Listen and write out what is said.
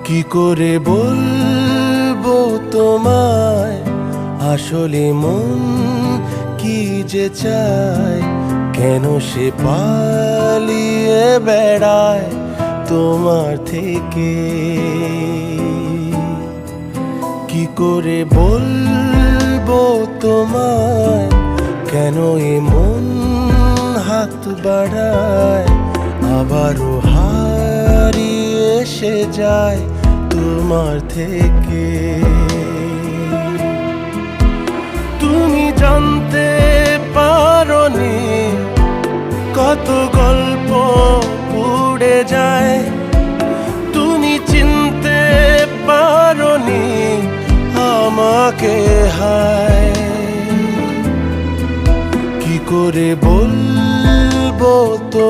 কি করে বলবো তোমায় আসলে মন কি যে চায়, কেন সে পালিয়ে বেড়ায় তোমার থেকে। কি করে বলবো তোমায় কেন এ মন হাত বাড়ায়, আবারও হারিয়ে এসে যায় তোমার থেকে। তুমি জানতে পারোনি কত গল্প উড়ে যায়, তুমি চিনতে পারোনি আমাকে হায়। কি করে বলবো তোমায়